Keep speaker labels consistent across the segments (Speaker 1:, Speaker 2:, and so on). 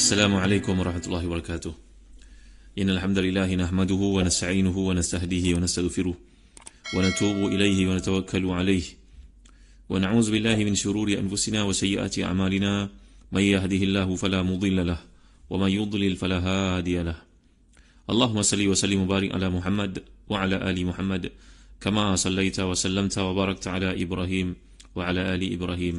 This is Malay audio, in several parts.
Speaker 1: السلام عليكم ورحمة الله وبركاته. إن الحمد لله نحمده ونستعينه ونستهديه ونستغفره ونتوب إليه ونتوكل عليه ونعوذ بالله من شرور أنفسنا وسيئات أعمالنا من يهده الله فلا مضل له ومن يضلل فلا هادي له. اللهم صل وسلم وبارك على محمد وعلى آل محمد كما صليت وسلمت وباركت على إبراهيم وعلى آل إبراهيم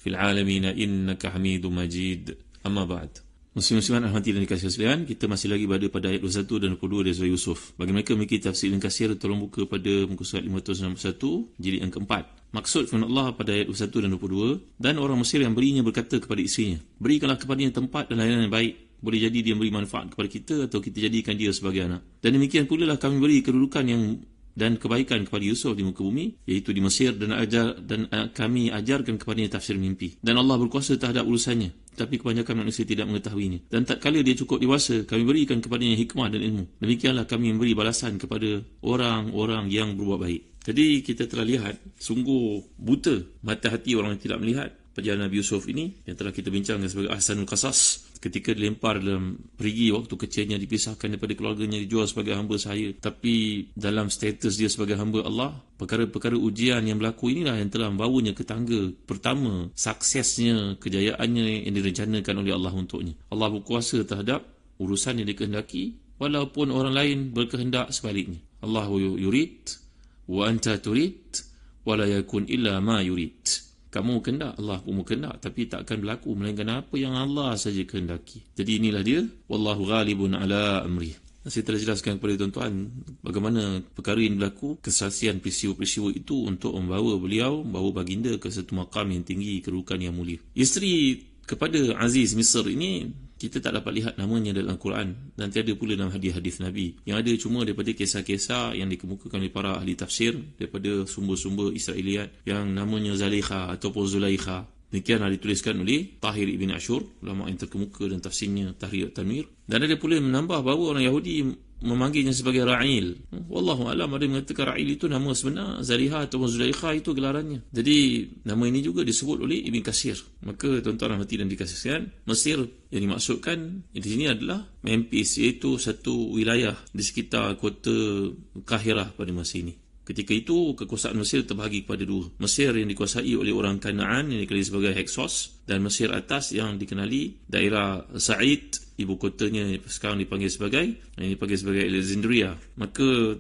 Speaker 1: في العالمين إنك حميد مجيد. أما بعد. Muslim-musliman rahmati dan dikasihi sekalian, kita masih lagi berada pada ayat 21 dan 22 dari surah Yusuf. Bagi mereka memiliki tafsir yang kasir, tolong buka pada muka surat 561 jilid yang keempat. Maksud firman Allah pada ayat 21 dan 22, dan orang Mesir yang berinya berkata kepada isterinya, berikanlah kepadanya tempat dan layanan yang baik. Boleh jadi dia memberi manfaat kepada kita atau kita jadikan dia sebagai anak. Dan demikian pula lah kami beri kedudukan yang dan kebaikan kepada Yusuf di muka bumi, iaitu di Mesir, dan kami ajarkan kepadanya tafsir mimpi. Dan Allah berkuasa terhadap urusannya, tapi kebanyakan manusia tidak mengetahuinya. Dan tak kala dia cukup dewasa, kami berikan kepadanya hikmah dan ilmu. Demikianlah kami memberi balasan kepada orang-orang yang berbuat baik. Jadi kita telah lihat, sungguh buta mata hati orang yang tidak melihat perjalanan Nabi Yusuf ini, yang telah kita bincangkan sebagai ahsanul qasas. Ketika dilempar dalam perigi waktu kecilnya, dipisahkan daripada keluarganya, dijual sebagai hamba sahaya, tapi dalam status dia sebagai hamba Allah, perkara-perkara ujian yang berlaku inilah yang telah membawanya ke tangga pertama suksesnya, kejayaannya yang direncanakan oleh Allah untuknya. Allah berkuasa terhadap urusan yang dikehendaki, walaupun orang lain berkehendak sebaliknya. Allahu yurid wa anta turid wa la yakun illa ma yurid. Kamu kehendak, Allah pun kehendak, tapi tak akan berlaku melainkan apa yang Allah saja kehendaki. Jadi inilah dia, wallahu ghalibun ala amri. Saya telah jelaskan kepada tuan-tuan bagaimana perkara ini berlaku, kesaksian peristiwa-peristiwa itu untuk membawa baginda ke satu maqam yang tinggi, kedudukan yang mulia. Isteri kepada Aziz Misr ini kita tak dapat lihat namanya dalam Al-Quran, dan tiada pula dalam hadis-hadis Nabi. Yang ada cuma daripada kisah-kisah yang dikemukakan oleh para ahli tafsir daripada sumber-sumber Israeliat yang namanya Zalaikha ataupun Zulaikha. Demikianlah dituliskan oleh Tahir ibn Ashur, ulama yang terkemuka dan tafsirnya Tahrir Tanwir. Dan ada pula menambah bahawa orang Yahudi memanggilnya sebagai Ra'il. Wallahu alam, ada yang mengatakan Ra'il itu nama sebenar, Zaliha atau Zulaikha itu gelarannya. Jadi nama ini juga disebut oleh Ibn Katsir. Maka tuan-tuan rahmati dan dikasihkan, Mesir yang dimaksudkan di sini adalah Memphis, iaitu satu wilayah di sekitar kota Kahirah pada masa ini. Ketika itu, kekuasaan Mesir terbahagi kepada dua. Mesir yang dikuasai oleh orang Kanaan yang dikenali sebagai Hyksos, dan Mesir atas yang dikenali daerah Sa'id, ibu kotanya sekarang dipanggil sebagai Alexandria. Maka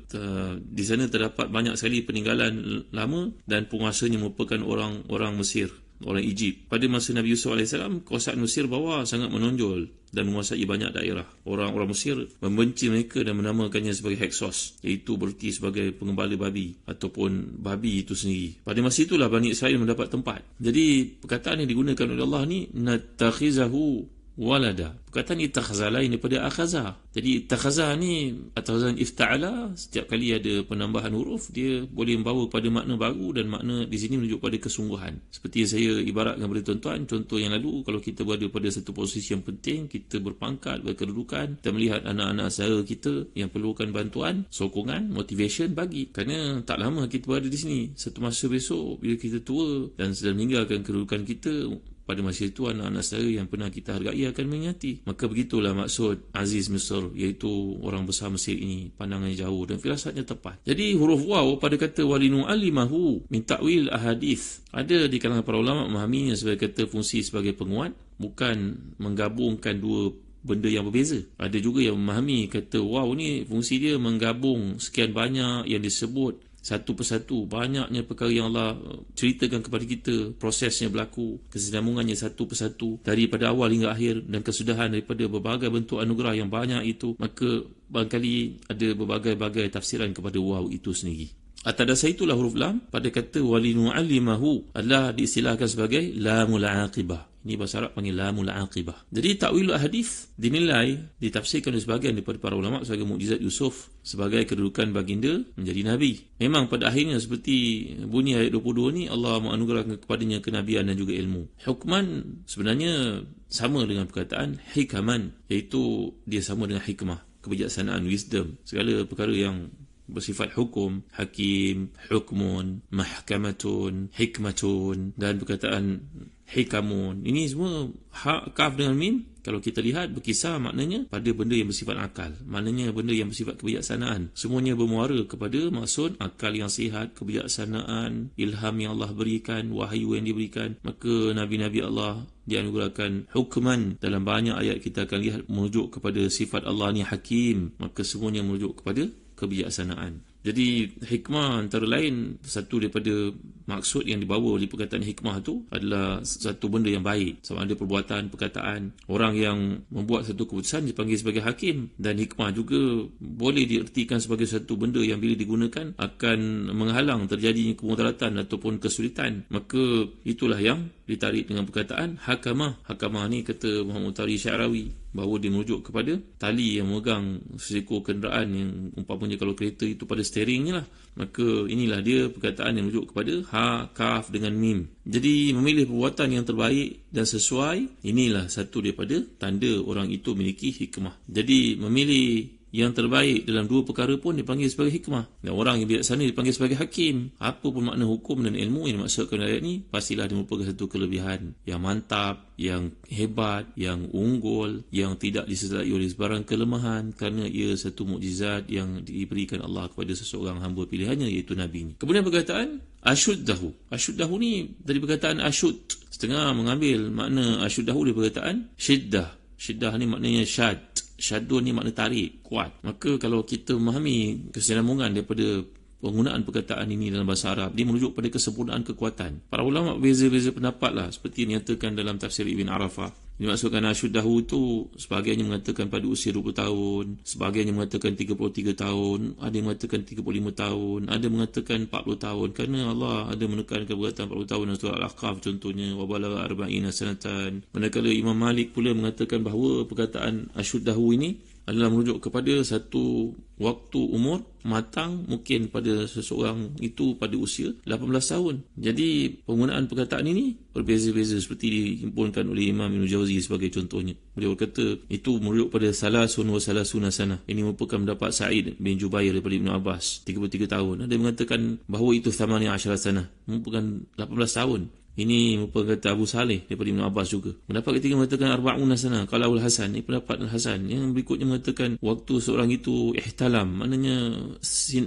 Speaker 1: di sana terdapat banyak sekali peninggalan lama, dan penguasanya merupakan orang Mesir, orang Egypt. Pada masa Nabi Yusuf AS, kekuasaan Mesir bawah sangat menonjol dan menguasai banyak daerah. Orang-orang Mesir membenci mereka dan menamakannya sebagai Hyksos, iaitu berarti sebagai pengembala babi ataupun babi itu sendiri. Pada masa itulah Bani Israel mendapat tempat. Jadi perkataan yang digunakan oleh Allah ni, natakhizahu walada. Perkataan ittakhazah lain daripada akhazah. Jadi ittakhazah ni atau ifta'ala, setiap kali ada penambahan huruf, dia boleh membawa kepada makna baru, dan makna di sini menunjuk pada kesungguhan. Seperti saya ibaratkan kepada tuan-tuan, contoh yang lalu, kalau kita berada pada satu posisi yang penting, kita berpangkat, berkedudukan, kita melihat anak-anak saudara kita yang perlukan bantuan, sokongan, motivation, bagi. Kerana tak lama kita berada di sini. Satu masa besok, bila kita tua dan sedang meninggalkan kedudukan kita, pada masa itu anak-anak saudara yang pernah kita hargai akan mengingati. Maka begitulah maksud Aziz Misr, iaitu orang besar Mesir ini, pandangannya jauh dan firasatnya tepat. Jadi huruf waw pada kata walinu alimahu min ta'wil ahadith, ada di kalangan para ulama memahaminya sebagai kata fungsi sebagai penguat, bukan menggabungkan dua benda yang berbeza. Ada juga yang memahami kata waw ni fungsi dia menggabung sekian banyak yang disebut satu persatu, banyaknya perkara yang Allah ceritakan kepada kita, prosesnya berlaku, kesinambungannya satu persatu daripada awal hingga akhir, dan kesudahan daripada berbagai bentuk anugerah yang banyak itu. Maka barangkali ada berbagai-bagai tafsiran kepada waw itu sendiri. Atas dasar itulah huruf lam pada kata walinu'allimahu adalah diistilahkan sebagai lamul aqibah. Ini bahasa Arab panggil lamul aqibah. Jadi takwil hadis dinilai, ditafsirkan oleh sebahagian daripada para ulama sebagai mukjizat Yusuf sebagai kedudukan baginda menjadi nabi. Memang pada akhirnya seperti bunyi ayat 22 ni, Allah menganugerahkan kepadanya kenabian dan juga ilmu. Hukman sebenarnya sama dengan perkataan hikaman, iaitu dia sama dengan hikmah, kebijaksanaan, wisdom. Segala perkara yang bersifat hukum, hakim, hukmun, mahkamatun, hikmatun, dan perkataan hikamun. Ini semua ha, kaf dengan mim. Kalau kita lihat berkisar maknanya pada benda yang bersifat akal. Maknanya benda yang bersifat kebijaksanaan. Semuanya bermuara kepada maksud akal yang sihat, kebijaksanaan, ilham yang Allah berikan, wahyu yang diberikan. Maka Nabi-Nabi Allah dianugerahkan hukman. Dalam banyak ayat kita akan lihat merujuk kepada sifat Allah ni hakim. Maka semuanya merujuk kepada kebijaksanaan. Jadi hikmah antara lain, satu daripada maksud yang dibawa oleh perkataan hikmah tu adalah satu benda yang baik, sama ada perbuatan, perkataan. Orang yang membuat satu keputusan dipanggil sebagai hakim, dan hikmah juga boleh diertikan sebagai satu benda yang bila digunakan akan menghalang terjadinya kemudaratan ataupun kesulitan. Maka itulah yang ditarik dengan perkataan hakamah. Hakamah ni kata Muhammad Tari Syarawi bahawa dia merujuk kepada tali yang memegang seekor kenderaan yang umpamanya kalau kereta itu pada steeringnya lah. Maka inilah dia perkataan yang merujuk kepada ha, kaf dengan mim. Jadi memilih perbuatan yang terbaik dan sesuai, inilah satu daripada tanda orang itu memiliki hikmah. Jadi memilih yang terbaik dalam dua perkara pun dipanggil sebagai hikmah. Dan orang yang bijaksana dipanggil sebagai hakim. Apa pun makna hukum dan ilmu yang dimaksudkan dalam ayat ni, pastilah dia merupakan satu kelebihan yang mantap, yang hebat, yang unggul, yang tidak disertai oleh sebarang kelemahan, kerana ia satu mukjizat yang diberikan Allah kepada seseorang hamba pilihannya, iaitu Nabi. Kemudian perkataan asyuddahu. Asyuddahu ni dari perkataan asyud. Setengah mengambil makna asyuddahu dari perkataan syiddah. Syiddah ni maknanya syad. Syadun ni makna tarik, kuat. Maka kalau kita memahami kesinambungan daripada penggunaan perkataan ini dalam bahasa Arab, dia merujuk pada kesempurnaan kekuatan. Para ulama berbeza-beza pendapat lah, seperti yang dinyatakan dalam tafsir Ibn Arafah. Dimaksudkan asyuddahu itu, sebahagiannya mengatakan pada usia 20 tahun, sebahagiannya mengatakan 33 tahun, ada yang mengatakan 35 tahun, ada mengatakan 40 tahun, kerana Allah ada menekankan perkataan 40 tahun dalam surah Al-Ahqaf contohnya, wa balagha arba'ina sanatan. Manakala Imam Malik pula mengatakan bahawa perkataan asyuddahu ini adalah merujuk kepada satu waktu umur matang, mungkin pada seseorang itu pada usia 18 tahun. Jadi penggunaan perkataan ini berbeza-beza, seperti dihimpunkan oleh Imam Ibn Jauzi sebagai contohnya. Beliau berkata itu merujuk pada salasun wa salasuna sanah. Ini merupakan pendapat Sa'id bin Jubair daripada Ibn Abbas, 33 tahun. Ada yang mengatakan bahawa itu 18 sanah, merupakan 18 tahun. Ini merupakan kata Abu Saleh daripada Ibn Abbas juga. Pendapat ketiga mengatakan arba'una sana, kalau Al-Hasan. Ini pendapat Al-Hasan. Yang berikutnya mengatakan waktu seorang itu ihtalam, maknanya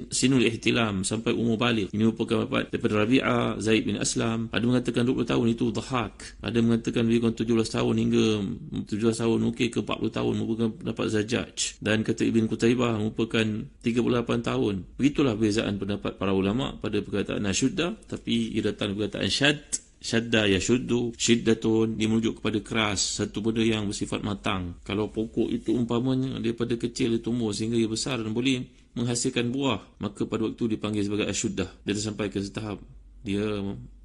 Speaker 1: sinul ihtilam, sampai umur balik. Ini merupakan pendapat daripada Rabi'ah, Zaid bin Aslam. Ada mengatakan 20 tahun itu dhahak. Ada mengatakan lebih kurang 17 tahun hingga 17 tahun mungkin ke 40 tahun, merupakan pendapat Zajjaj. Dan kata Ibn Qutaybah merupakan 38 tahun. Begitulah perbezaan pendapat para ulama pada perkataan asyuddah, tapi ia datang perkataan syadda yashuddu, syiddatun, dia merujuk kepada keras, satu benda yang bersifat matang. Kalau pokok itu umpamanya daripada kecil dia tumbuh sehingga ia besar dan boleh menghasilkan buah, maka pada waktu dipanggil sebagai asyuddah. Dia sampai ke tahap dia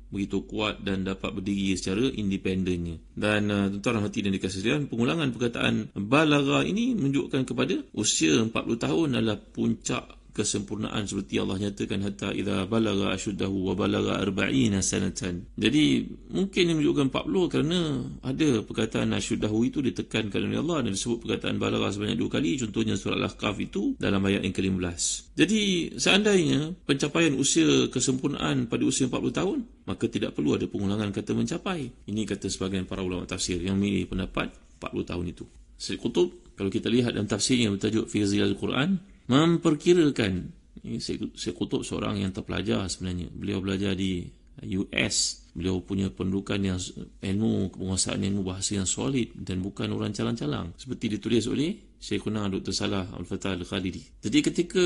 Speaker 1: begitu kuat dan dapat berdiri secara independennya. Dan tuan-tuan hati dan dikasih sekalian, pengulangan perkataan balagha ini menunjukkan kepada usia 40 tahun adalah puncak kesempurnaan, seperti Allah nyatakan hatta idza balagha ashuddahu wa balagha 40 sanatan. Jadi mungkin yang menunjukkan 40 kerana ada perkataan ashuddahu itu ditekankan oleh Allah dan disebut perkataan balagha sebanyak 2 kali, contohnya surah Al-Ahqaf itu dalam ayat yang ke-15. Jadi seandainya pencapaian usia kesempurnaan pada usia 40 tahun, maka tidak perlu ada pengulangan kata mencapai. Ini kata sebahagian para ulama tafsir yang memilih pendapat 40 tahun itu. Syekh Qutb, kalau kita lihat dalam tafsirnya bertajuk Fi Zilal Quran, memperkirakan, Syekh Qutb seorang yang terpelajar sebenarnya. Beliau belajar di US. Beliau punya pendudukan yang ilmu, penguasaan ilmu bahasa yang solid dan bukan orang calang-calang, seperti ditulis oleh Syekhuna Dr. Salah Al-Fatah Al-Khalidi. Jadi ketika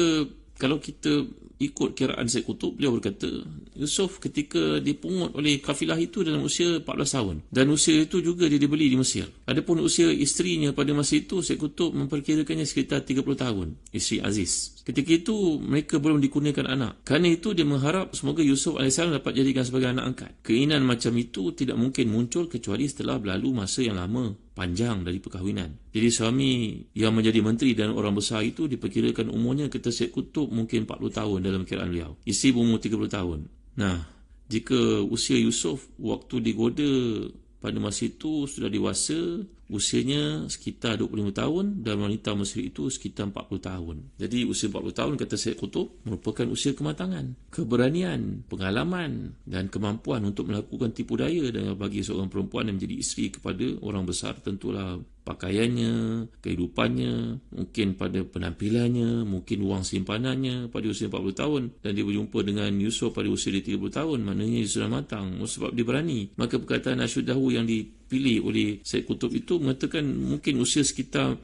Speaker 1: kalau kita ikut kiraan Syekh Qutb, beliau berkata Yusuf ketika dipungut oleh kafilah itu dalam usia 14 tahun, dan usia itu juga dia dibeli di Mesir. Adapun usia isterinya pada masa itu, Syekh Qutb memperkirakannya sekitar 30 tahun, isteri Aziz. Ketika itu mereka belum dikurniakan anak. Kerana itu dia mengharap semoga Yusuf AS dapat jadikan sebagai anak angkat. Keinginan macam itu tidak mungkin muncul kecuali setelah berlalu masa yang lama, panjang dari perkahwinan. Jadi suami yang menjadi menteri dan orang besar itu diperkirakan umurnya, kata Syekh Qutb, mungkin 40 tahun dalam kiraan beliau. Isteri berumur 30 tahun. Nah, jika usia Yusuf waktu digoda pada masa itu sudah dewasa, usianya sekitar 25 tahun dan wanita musyrik itu sekitar 40 tahun. Jadi usia 40 tahun kata Syed Qutb merupakan usia kematangan, keberanian, pengalaman dan kemampuan untuk melakukan tipu daya. Dan bagi seorang perempuan yang menjadi isteri kepada orang besar, tentulah pakaiannya, kehidupannya, mungkin pada penampilannya, mungkin wang simpanannya pada usia 40 tahun, dan dia berjumpa dengan Yusuf pada usia dia 30 tahun, maknanya dia sudah matang sebab dia berani. Maka perkataan asyuddahu yang dipilih oleh Syed Qutb itu mengatakan mungkin usia sekitar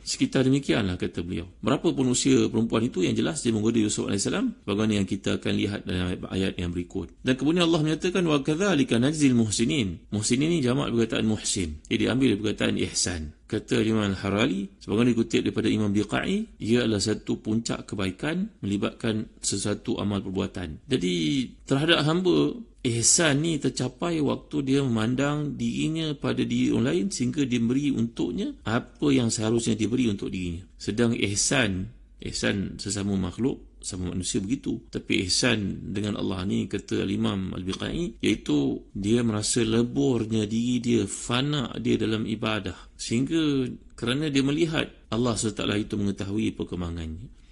Speaker 1: demikianlah, kata beliau. Berapapun usia perempuan itu, yang jelas dia menggoda Yusuf AS, bagaimana yang kita akan lihat dalam ayat yang berikut. Dan kemudian Allah menyatakan wa kadzalika najzil muhsinin. Muhsinin ini jamak perkataan muhsin, ia diambil dari perkataan ihsan. Kata Imam Al-Harali, sebagaimana dikutip daripada Imam Biqai, ia adalah satu puncak kebaikan melibatkan sesuatu amal perbuatan. Jadi terhadap hamba, ihsan ni tercapai waktu dia memandang dirinya pada diri orang lain sehingga dia beri untuknya apa yang seharusnya diberi untuk dirinya. Sedang ihsan sesama makhluk, sama manusia begitu. Tapi ihsan dengan Allah ni, kata Imam Al-Biqai, iaitu dia merasa leburnya diri dia, fana dia dalam ibadah, sehingga kerana dia melihat Allah SWT itu mengetahui perkembangannya.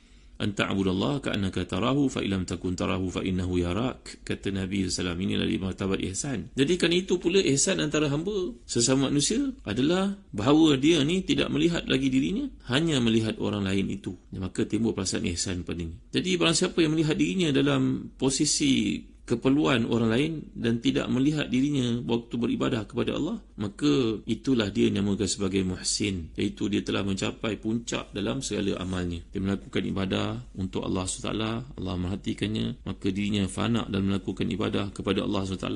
Speaker 1: Anta'budallah ka'annaka tarahu fa illam takun tarahu fa innahu yarak, kata Nabi SAW. Inilah martabat ihsan. Jadi kan itu pula ihsan antara hamba sesama manusia adalah bahawa dia ni tidak melihat lagi dirinya, hanya melihat orang lain itu. Maka timbul perasaan ihsan padanya. Jadi barang siapa yang melihat dirinya dalam posisi keperluan orang lain dan tidak melihat dirinya waktu beribadah kepada Allah, maka itulah dia dinamakan sebagai muhsin, iaitu dia telah mencapai puncak dalam segala amalnya. Dia melakukan ibadah untuk Allah SWT, Allah merhatikannya, maka dirinya fana dan melakukan ibadah kepada Allah SWT,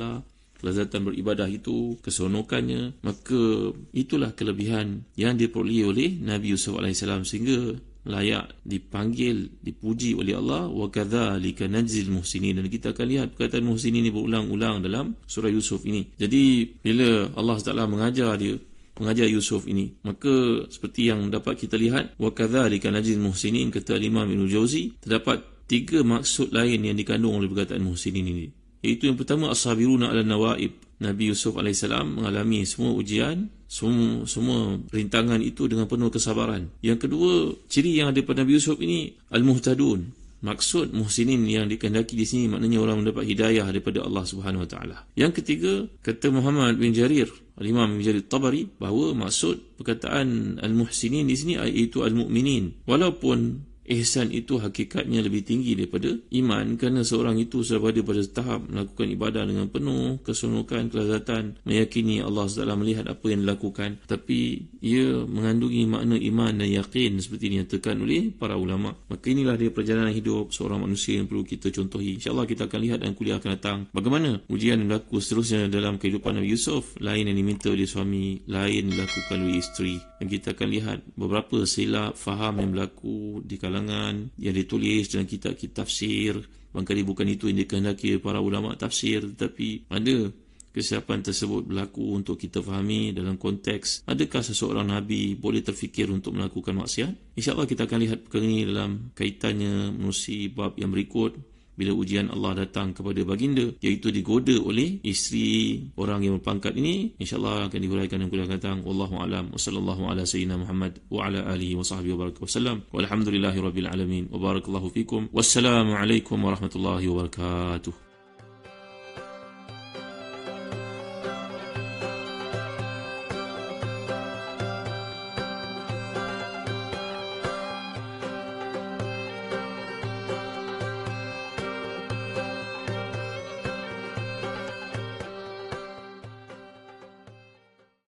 Speaker 1: kelazatan beribadah itu, keseronokannya, maka itulah kelebihan yang diperoleh oleh Nabi Yusuf AS sehingga layak dipanggil, dipuji oleh Allah. Wa kadzalika najzil muhsinin. Dan kita akan lihat perkataan muhsinin ini berulang-ulang dalam surah Yusuf ini. Jadi bila Allah Taala mengajar Yusuf ini, maka seperti yang dapat kita lihat, wa kadzalika najzil muhsinin, kata Imam Ibn Jauzi, terdapat 3 maksud lain yang dikandung oleh perkataan muhsinin ini. Iaitu yang pertama, as-sabiruna 'ala nawaib. Nabi Yusuf AS mengalami semua ujian, semua rintangan itu dengan penuh kesabaran. Yang kedua, ciri yang ada pada Nabi Yusuf ini, al-muhtadun. Maksud muhsinin yang dikehendaki di sini maknanya orang mendapat hidayah daripada Allah Subhanahu Wa Taala. Yang ketiga, kata Muhammad bin Jarir, Imam bin Jarir Tabari, bahawa maksud perkataan al-muhsinin di sini iaitu al-mu'minin. Walaupun ihsan itu hakikatnya lebih tinggi daripada iman, kerana seorang itu sudah berada pada tahap melakukan ibadah dengan penuh keseronokan, kelazatan, meyakini Allah SWT melihat apa yang dilakukan, tapi ia mengandungi makna iman dan yakin seperti dinyatakan oleh para ulama. Maka inilah dia perjalanan hidup seorang manusia yang perlu kita contohi. InsyaAllah kita akan lihat dalam kuliah akan datang bagaimana ujian yang berlaku seterusnya dalam kehidupan Nabi Yusuf. Lain yang diminta oleh suami, lain dilakukan oleh isteri. Dan kita akan lihat beberapa silap faham yang berlaku di kalangan yang ditulis dalam kitab-kitab tafsir. Barangkali bukan itu yang dikehendaki para ulama tafsir, tetapi ada kesilapan tersebut berlaku untuk kita fahami dalam konteks adakah seseorang Nabi boleh terfikir untuk melakukan maksiat. InsyaAllah kita akan lihat perkara ini dalam kaitannya menerusi bab yang berikut, bila ujian Allah datang kepada baginda, iaitu digoda oleh isteri orang yang berpangkat ini. InsyaAllah akan dihuraikan dalam kuliah datang. Wallahu a'lam wa sallallahu ala sayyidina Muhammad wa ala alihi wa sahbihi wa baraka wa sallam. Walhamdulillahi rabbil alamin wa barakallahu fikum. Wassalamu alaikum warahmatullahi wabarakatuh.